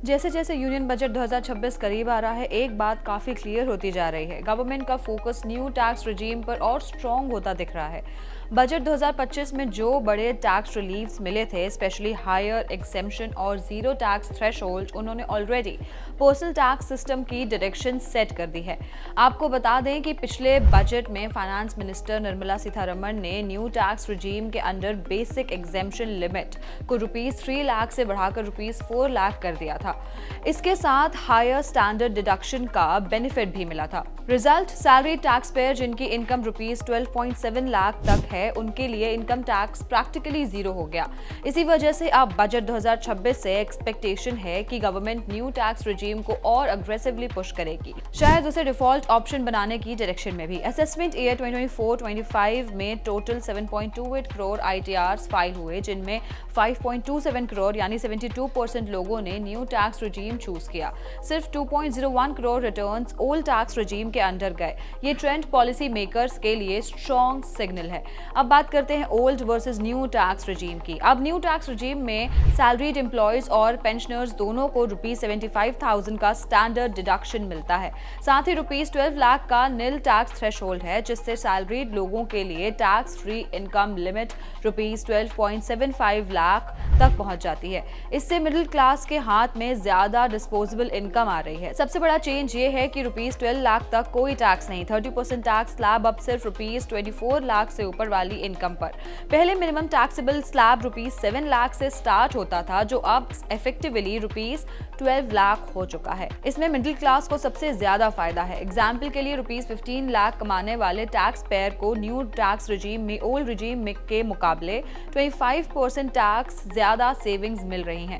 जैसे जैसे union budget 2026 करीब आ रहा है, एक बात काफी क्लियर होती जा रही है। गवर्नमेंट का फोकस न्यू टैक्स रिजीम पर और स्ट्रॉन्ग होता दिख रहा है। बजट 2025 में जो बड़े टैक्स रिलीफ्स मिले थे, स्पेशली हायर एग्जेम्पशन और जीरो टैक्स थ्रेशोल्ड, उन्होंने ऑलरेडी पर्सनल टैक्स सिस्टम की डायरेक्शन सेट कर दी है। आपको बता दें कि पिछले बजट में फाइनेंस मिनिस्टर निर्मला सीतारमण ने न्यू टैक्स रिजीम के अंडर बेसिक एग्जेम्पशन लिमिट को ₹3 लाख से बढ़ाकर ₹4 लाख कर दिया था। इसके साथ हायर स्टैंडर्ड डिडक्शन का बेनिफिट भी मिला था। रिजल्ट, सैलरी टैक्स पेयर जिनकी इनकम ₹12.7 लाख तक है, उनके लिए इनकम टैक्स प्रैक्टिकली जीरो हो गया। इसी वजह से अब बजट 2026 से एक्सपेक्टेशन है कि गवर्नमेंट न्यू टैक्स रिजीम को और अग्रेसिवली पुश करेगी, शायद उसे डिफॉल्ट ऑप्शन बनाने की डायरेक्शन में भी। असेसमेंट ईयर 2024-25 में टोटल 7.28 करोड़ ITRs फाइल हुए, जिनमें 5.27 करोड़ यानी 72% लोगों ने न्यू टैक्स रिजीम चूज किया। सिर्फ 2.01 crore returns old tax regime के अंडर गए। ये ट्रेंड पॉलिसी मेकर्स के लिए स्ट्रॉन्ग सिग्नल है। अब बात करते हैं old versus new tax regime की। अब न्यू टैक्स रिजीम में सैलरीड एम्प्लॉयज और पेंशनर्स दोनों को ₹75,000 का स्टैंडर्ड डिडक्शन मिलता है। साथ ही ₹12 लाख का नील टैक्स थ्रेशोल्ड है, जिससे सैलरीड लोगों के लिए tax free income limit ₹12.75 lakh तक पहुंच जाती है। इससे मिडिल क्लास के हाथ में ज्यादा डिस्पोजेबल इनकम आ रही है। सबसे बड़ा चेंज ये है कि ₹12 लाख तक कोई टैक्स नहीं। 30% टैक्स स्लैब अब सिर्फ ₹24 लाख से ऊपर वाली इनकम पर। पहले मिनिमम टैक्सेबल स्लैब ₹7 लाख से स्टार्ट होता था, जो अब इफेक्टिवली ₹12 लाख हो चुका है। इसमें मिडिल क्लास को सबसे ज्यादा फायदा है। एग्जाम्पल के लिए ₹15 लाख कमाने वाले टैक्स पेयर को न्यू टैक्स रिजीम में ओल्ड रिजीम के मुकाबले 25% टैक्स ज्यादा सेविंग्स मिल रही हैं।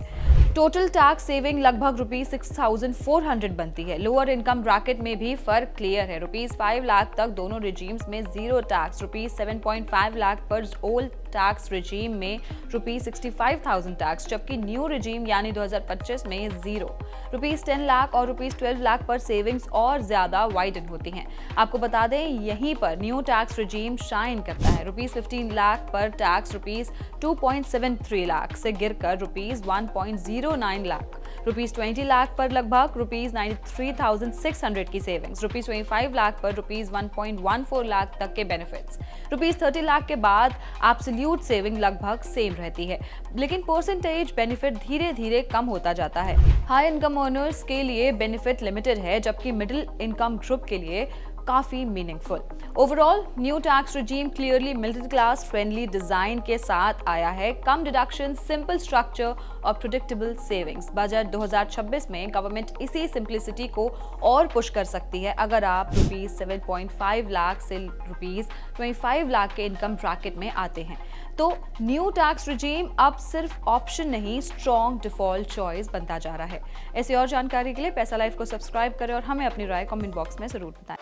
टोटल टैक्स सेविंग लगभग ₹6,400 बनती है। लोअर इनकम ब्रैकेट में भी फर्क क्लियर है। ₹5 लाख तक दोनों रिजीम्स में जीरो टैक्स, ₹7.5 लाख पर ओल्ड टैक्स रिजीम में ₹65,000 टैक्स, जबकि न्यू रिजीम यानी 2025 में जीरो। ₹10 लाख और ₹12 लाख पर सेविंग्स और ज्यादा वाइडन होती हैं। आपको बता दें, यहीं पर न्यू टैक्स रिजीम शाइन करता है। ₹15 लाख पर टैक्स ₹2.73 लाख से गिरकर ₹1.09 लाख, ₹20 लाख पर लगभग ₹93,600 की सेविंग्स, ₹25 लाख पर ₹1.14 लाख तक के बेनिफिट्स, ₹30 लाख के बाद एब्सोल्यूट सेविंग लगभग सेम रहती है, लेकिन परसेंटेज बेनिफिट धीरे धीरे कम होता जाता है। हाई इनकम अर्नर्स के लिए बेनिफिट लिमिटेड है, जबकि मिडिल इनकम ग्रुप के लिए काफी meaningful. Overall new tax regime clearly middle class friendly design के साथ आया है। कम डिडक्शन, सिंपल स्ट्रक्चर और प्रेडिक्टेबल सेविंग्स। बजट 2026 में गवर्नमेंट इसी सिंप्लिसिटी को और पुश कर सकती है अगर आप ₹7.5 लाख से ₹25 लाख के इनकम ब्रैकेट में आते हैं। तो न्यू टैक्स रिजीम अब सिर्फ ऑप्शन नहीं, स्ट्रॉन्ग डिफॉल्ट चॉइस बनता जा रहा है। ऐसी और जानकारी के लिए पैसा लाइव को सब्सक्राइब करें और हमें अपनी राय कमेंट बॉक्स में जरूर बताएं।